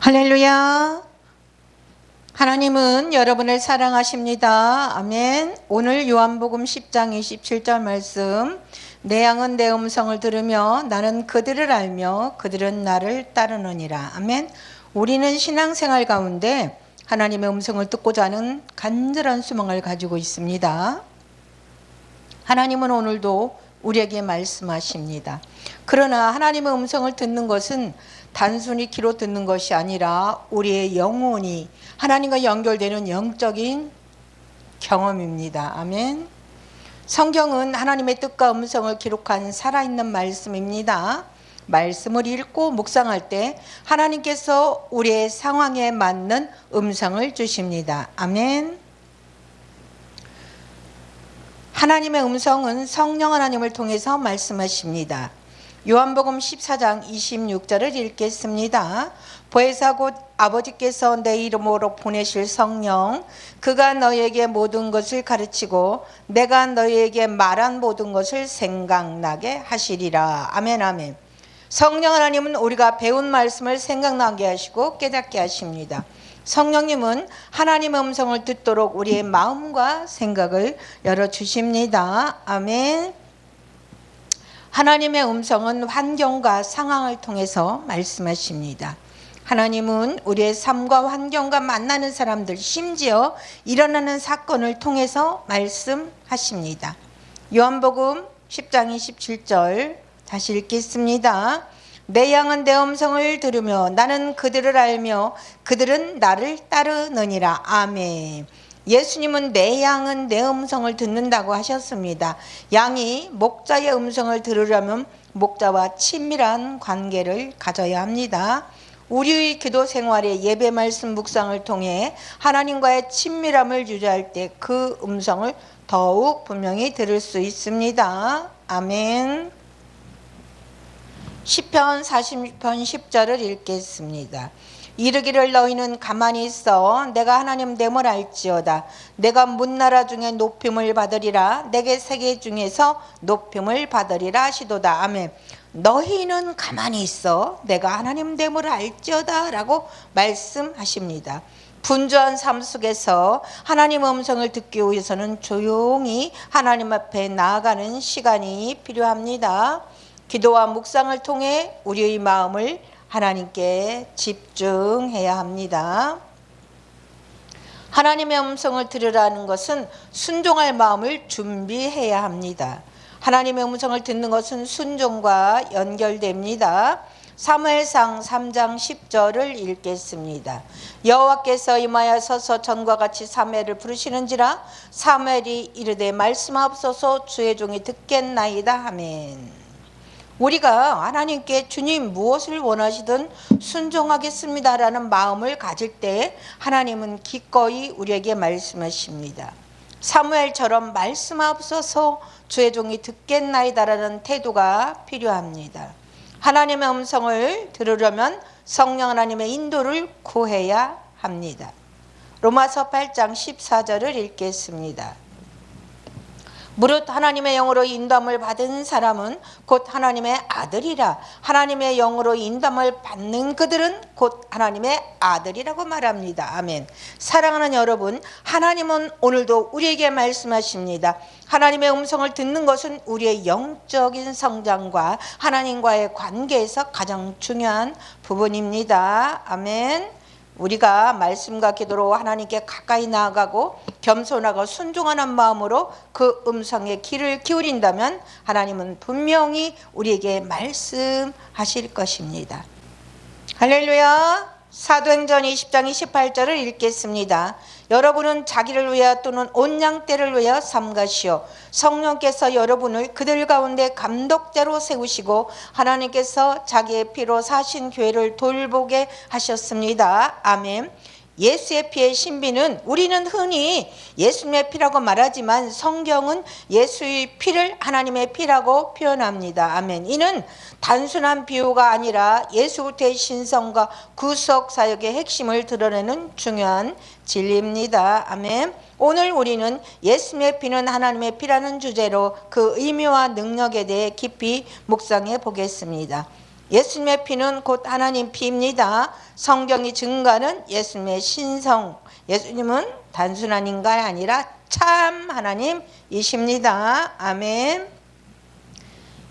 할렐루야. 하나님은 여러분을 사랑하십니다. 아멘. 오늘 요한복음 10장 27절 말씀. 내 양은 내 음성을 들으며 나는 그들을 알며 그들은 나를 따르느니라. 아멘. 우리는 신앙생활 가운데 하나님의 음성을 듣고자 하는 간절한 소망을 가지고 있습니다. 하나님은 오늘도 우리에게 말씀하십니다. 그러나 하나님의 음성을 듣는 것은 단순히 귀로 듣는 것이 아니라 우리의 영혼이 하나님과 연결되는 영적인 경험입니다. 아멘. 성경은 하나님의 뜻과 음성을 기록한 살아있는 말씀입니다. 말씀을 읽고 묵상할 때 하나님께서 우리의 상황에 맞는 음성을 주십니다. 아멘. 하나님의 음성은 성령 하나님을 통해서 말씀하십니다. 요한복음 14장 26절을 읽겠습니다. 보혜사 곧 아버지께서 내 이름으로 보내실 성령, 그가 너희에게 모든 것을 가르치고 내가 너희에게 말한 모든 것을 생각나게 하시리라. 아멘 아멘. 성령 하나님은 우리가 배운 말씀을 생각나게 하시고 깨닫게 하십니다. 성령님은 하나님의 음성을 듣도록 우리의 마음과 생각을 열어주십니다. 아멘. 하나님의 음성은 환경과 상황을 통해서 말씀하십니다. 하나님은 우리의 삶과 환경과 만나는 사람들, 심지어 일어나는 사건을 통해서 말씀하십니다. 요한복음 10장 27절 다시 읽겠습니다. 내 양은 내 음성을 들으며 나는 그들을 알며 그들은 나를 따르느니라. 아멘. 예수님은 내 양은 내 음성을 듣는다고 하셨습니다. 양이 목자의 음성을 들으려면 목자와 친밀한 관계를 가져야 합니다. 우리의 기도 생활에 예배 말씀 묵상을 통해 하나님과의 친밀함을 유지할 때 그 음성을 더욱 분명히 들을 수 있습니다. 아멘. 시편 46편 10절을 읽겠습니다. 이르기를 너희는 가만히 있어 내가 하나님 됨을 알지어다. 내가 문나라 중에 높임을 받으리라. 내게 세계 중에서 높임을 받으리라 하시도다. 아멘. 너희는 가만히 있어 내가 하나님 됨을 알지어다 라고 말씀하십니다. 분주한 삶 속에서 하나님의 음성을 듣기 위해서는 조용히 하나님 앞에 나아가는 시간이 필요합니다. 기도와 묵상을 통해 우리의 마음을 하나님께 집중해야 합니다. 하나님의 음성을 들으라는 것은 순종할 마음을 준비해야 합니다. 하나님의 음성을 듣는 것은 순종과 연결됩니다. 사무엘상 3장 10절을 읽겠습니다. 여호와께서 임하여 서서 전과 같이 사무엘을 부르시는지라 사무엘이 이르되 말씀하옵소서 주의 종이 듣겠나이다. 아멘. 우리가 하나님께 주님 무엇을 원하시든 순종하겠습니다라는 마음을 가질 때 하나님은 기꺼이 우리에게 말씀하십니다. 사무엘처럼 말씀하옵소서 주의 종이 듣겠나이다라는 태도가 필요합니다. 하나님의 음성을 들으려면 성령 하나님의 인도를 구해야 합니다. 로마서 8장 14절을 읽겠습니다. 무릇 하나님의 영으로 인도함을 받은 사람은 곧 하나님의 아들이라. 하나님의 영으로 인도함을 받는 그들은 곧 하나님의 아들이라고 말합니다. 아멘. 사랑하는 여러분, 하나님은 오늘도 우리에게 말씀하십니다. 하나님의 음성을 듣는 것은 우리의 영적인 성장과 하나님과의 관계에서 가장 중요한 부분입니다. 아멘. 우리가 말씀과 기도로 하나님께 가까이 나아가고 겸손하고 순종하는 마음으로 그 음성에 귀를 기울인다면 하나님은 분명히 우리에게 말씀하실 것입니다. 할렐루야. 사도행전 20장 28절을 읽겠습니다. 여러분은 자기를 위하여 또는 온 양떼를 위하여 삼가시오. 성령께서 여러분을 그들 가운데 감독자로 세우시고 하나님께서 자기의 피로 사신 교회를 돌보게 하셨습니다. 아멘. 예수의 피의 신비는 우리는 흔히 예수님의 피라고 말하지만 성경은 예수의 피를 하나님의 피라고 표현합니다. 아멘. 이는 단순한 비유가 아니라 예수 그리스도의 신성과 구속 사역의 핵심을 드러내는 중요한 진리입니다. 아멘. 오늘 우리는 예수님의 피는 하나님의 피라는 주제로 그 의미와 능력에 대해 깊이 묵상해 보겠습니다. 예수님의 피는 곧 하나님 피입니다. 성경이 증거하는 예수님의 신성. 예수님은 단순한 인간이 아니라 참 하나님이십니다. 아멘.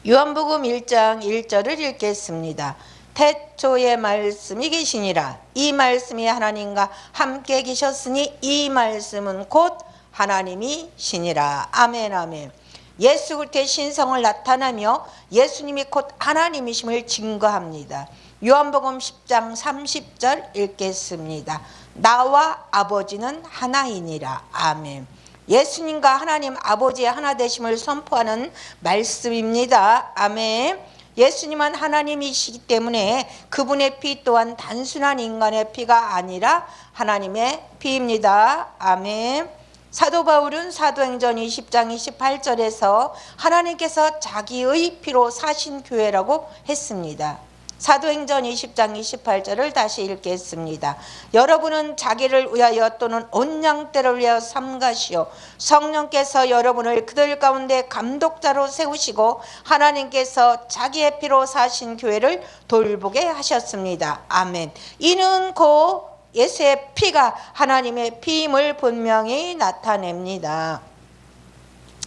요한복음 1장 1절을 읽겠습니다. 태초에 말씀이 계시니라. 이 말씀이 하나님과 함께 계셨으니 이 말씀은 곧 하나님이시니라. 아멘 아멘. 예수 그리스도의 신성을 나타내며 예수님이 곧 하나님이심을 증거합니다. 요한복음 10장 30절 읽겠습니다. 나와 아버지는 하나이니라. 아멘. 예수님과 하나님 아버지의 하나되심을 선포하는 말씀입니다. 아멘. 예수님은 하나님이시기 때문에 그분의 피 또한 단순한 인간의 피가 아니라 하나님의 피입니다. 아멘. 사도 바울은 사도행전 20장 28절에서 하나님께서 자기의 피로 사신 교회라고 했습니다. 사도행전 20장 28절을 다시 읽겠습니다. 여러분은 자기를 위하여 또는 온 양떼를 위하여 삼가시오. 성령께서 여러분을 그들 가운데 감독자로 세우시고 하나님께서 자기의 피로 사신 교회를 돌보게 하셨습니다. 아멘. 이는 곧 예수의 피가 하나님의 피임을 분명히 나타냅니다.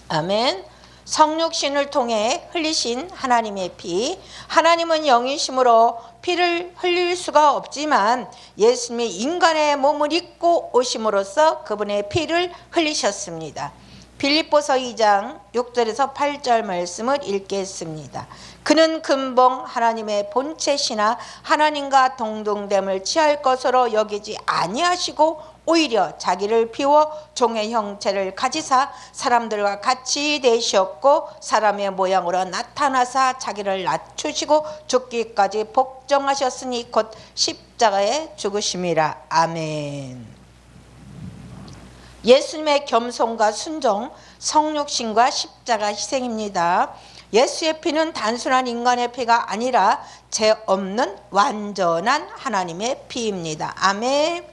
아멘. 성육신을 통해 흘리신 하나님의 피. 하나님은 영이심으로 피를 흘릴 수가 없지만 예수님이 인간의 몸을 입고 오심으로써 그분의 피를 흘리셨습니다. 빌립보서 2장 6절에서 8절 말씀을 읽겠습니다. 그는 근본 하나님의 본체시나 하나님과 동등됨을 취할 것으로 여기지 아니하시고 오히려 자기를 비워 종의 형체를 가지사 사람들과 같이 되셨고 사람의 모양으로 나타나사 자기를 낮추시고 죽기까지 복종하셨으니 곧 십자가에 죽으심이라. 아멘. 예수님의 겸손과 순종, 성육신과 십자가 희생입니다. 예수의 피는 단순한 인간의 피가 아니라 죄 없는 완전한 하나님의 피입니다. 아멘.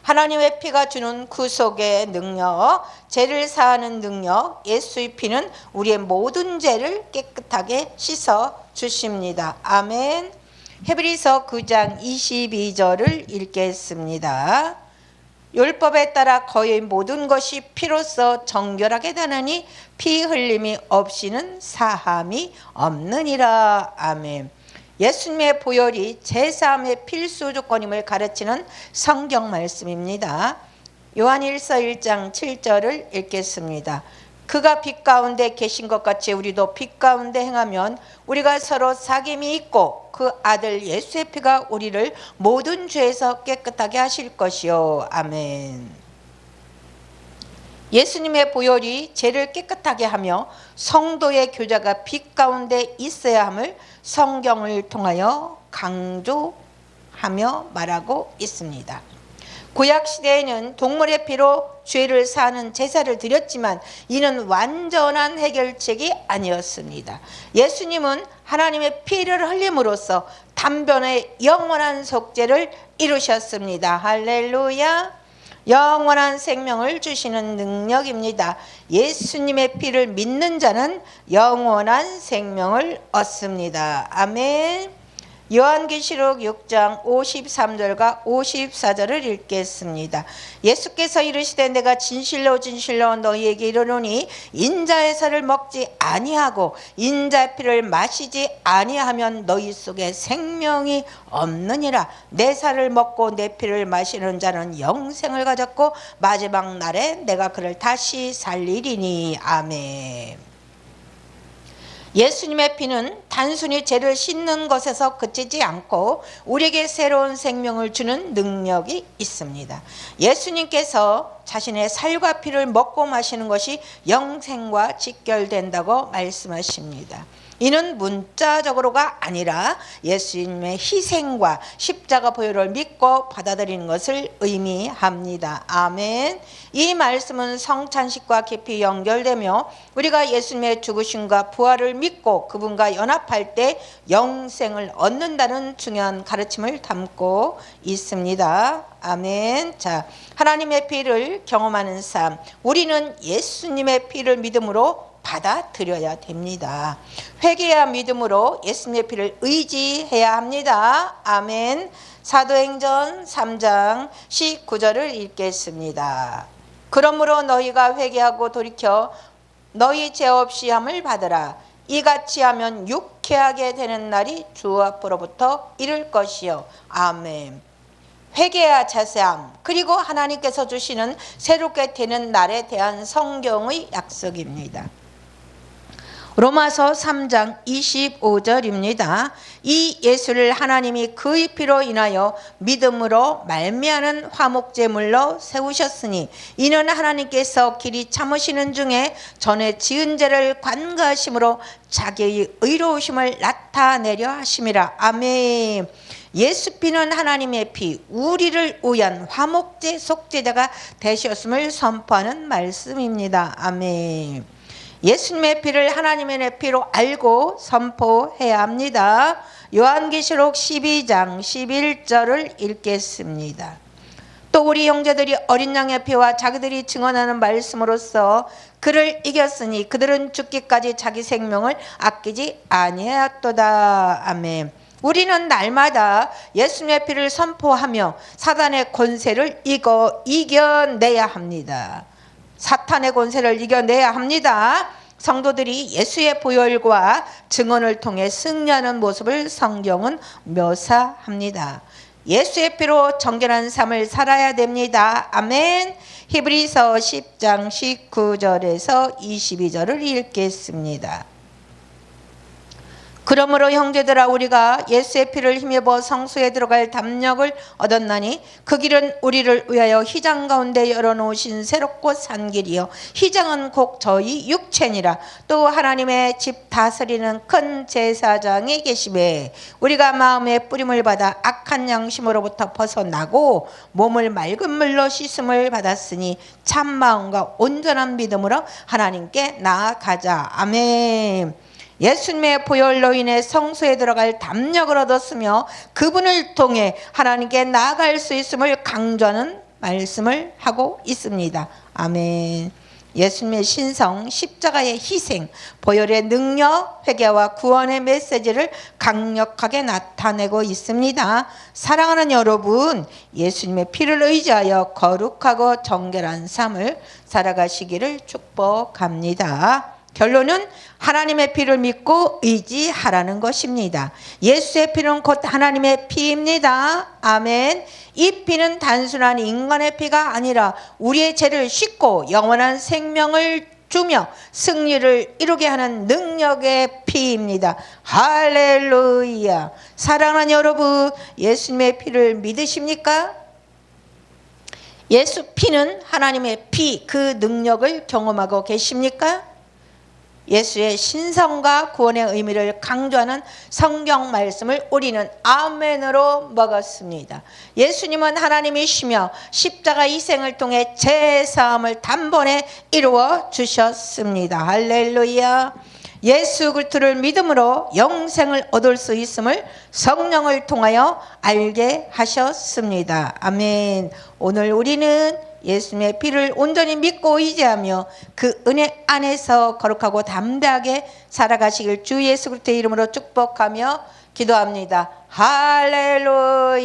하나님의 피가 주는 구속의 능력, 죄를 사하는 능력, 예수의 피는 우리의 모든 죄를 깨끗하게 씻어 주십니다. 아멘. 헤브리서 9장 22절을 읽겠습니다. 율법에 따라 거의 모든 것이 피로써 정결하게 되느니 피 흘림이 없이는 사함이 없느니라. 아멘. 예수님의 보혈이 제사함의 필수 조건임을 가르치는 성경 말씀입니다. 요한일서 1장 7절을 읽겠습니다. 그가 빛 가운데 계신 것 같이 우리도 빛 가운데 행하면 우리가 서로 사귐이 있고 그 아들 예수의 피가 우리를 모든 죄에서 깨끗하게 하실 것이요. 아멘. 예수님의 보혈이 죄를 깨끗하게 하며 성도의 교제가 빛 가운데 있어야 함을 성경을 통하여 강조하며 말하고 있습니다. 구약 시대에는 동물의 피로 죄를 사하는 제사를 드렸지만 이는 완전한 해결책이 아니었습니다. 예수님은 하나님의 피를 흘림으로써 단번에 영원한 속죄를 이루셨습니다. 할렐루야. 영원한 생명을 주시는 능력입니다. 예수님의 피를 믿는 자는 영원한 생명을 얻습니다. 아멘. 요한계시록 6장 53절과 54절을 읽겠습니다. 예수께서 이르시되 내가 진실로 진실로 너희에게 이르노니 인자의 살을 먹지 아니하고 인자의 피를 마시지 아니하면 너희 속에 생명이 없느니라. 내 살을 먹고 내 피를 마시는 자는 영생을 가졌고 마지막 날에 내가 그를 다시 살리리니. 아멘. 예수님의 피는 단순히 죄를 씻는 것에서 그치지 않고 우리에게 새로운 생명을 주는 능력이 있습니다. 예수님께서 자신의 살과 피를 먹고 마시는 것이 영생과 직결된다고 말씀하십니다. 이는 문자적으로가 아니라 예수님의 희생과 십자가 보혈을 믿고 받아들이는 것을 의미합니다. 아멘. 이 말씀은 성찬식과 깊이 연결되며 우리가 예수님의 죽으심과 부활을 믿고 그분과 연합할 때 영생을 얻는다는 중요한 가르침을 담고 있습니다. 아멘. 자, 하나님의 피를 경험하는 삶. 우리는 예수님의 피를 믿음으로 받아들여야 됩니다. 회개와 믿음으로 예수님의 피를 의지해야 합니다. 아멘. 사도행전 3장 19절을 읽겠습니다. 그러므로 너희가 회개하고 돌이켜 너희 죄 없이 함을 받으라. 이같이 하면 유쾌하게 되는 날이 주 앞으로부터 이를 것이요. 아멘. 회개와 자세함, 그리고 하나님께서 주시는 새롭게 되는 날에 대한 성경의 약속입니다. 로마서 3장 25절입니다. 이 예수를 하나님이 그의 피로 인하여 믿음으로 말미암은 화목제물로 세우셨으니 이는 하나님께서 길이 참으시는 중에 전에 지은 죄를 관가하심으로 자기의 의로우심을 나타내려 하심이라. 아멘. 예수 피는 하나님의 피, 우리를 위한 화목제 속죄자가 되셨음을 선포하는 말씀입니다. 아멘. 예수님의 피를 하나님의 피로 알고 선포해야 합니다. 요한계시록 12장 11절을 읽겠습니다. 또 우리 형제들이 어린 양의 피와 자기들이 증언하는 말씀으로써 그를 이겼으니 그들은 죽기까지 자기 생명을 아끼지 아니하였도다. 아멘. 우리는 날마다 예수님의 피를 선포하며 사단의 권세를 이겨내야 합니다. 사탄의 권세를 이겨내야 합니다. 성도들이 예수의 보혈과 증언을 통해 승리하는 모습을 성경은 묘사합니다. 예수의 피로 정결한 삶을 살아야 됩니다. 아멘. 히브리서 10장 19절에서 22절을 읽겠습니다. 그러므로 형제들아 우리가 예수의 피를 힘입어 성소에 들어갈 담력을 얻었나니 그 길은 우리를 위하여 휘장 가운데 열어놓으신 새롭고 산 길이요 휘장은 곧 저희 육체니라. 또 하나님의 집 다스리는 큰 제사장이 계시매 우리가 마음의 뿌림을 받아 악한 양심으로부터 벗어나고 몸을 맑은 물로 씻음을 받았으니 참 마음과 온전한 믿음으로 하나님께 나아가자. 아멘. 예수님의 보혈로 인해 성소에 들어갈 담력을 얻었으며 그분을 통해 하나님께 나아갈 수 있음을 강조하는 말씀을 하고 있습니다. 아멘. 예수님의 신성, 십자가의 희생, 보혈의 능력, 회개와 구원의 메시지를 강력하게 나타내고 있습니다. 사랑하는 여러분, 예수님의 피를 의지하여 거룩하고 정결한 삶을 살아가시기를 축복합니다. 결론은 하나님의 피를 믿고 의지하라는 것입니다. 예수의 피는 곧 하나님의 피입니다. 아멘. 이 피는 단순한 인간의 피가 아니라 우리의 죄를 씻고 영원한 생명을 주며 승리를 이루게 하는 능력의 피입니다. 할렐루야. 사랑하는 여러분, 예수님의 피를 믿으십니까? 예수 피는 하나님의 피, 그 능력을 경험하고 계십니까? 예수의 신성과 구원의 의미를 강조하는 성경 말씀을 우리는 아멘으로 먹었습니다. 예수님은 하나님이시며 십자가 희생을 통해 죄사함을 단번에 이루어 주셨습니다. 할렐루야. 예수 그리스도를 믿음으로 영생을 얻을 수 있음을 성령을 통하여 알게 하셨습니다. 아멘. 오늘 우리는 예수님의 피를 온전히 믿고 의지하며 그 은혜 안에서 거룩하고 담대하게 살아가시길 주 예수 그리스도의 이름으로 축복하며 기도합니다. 할렐루야.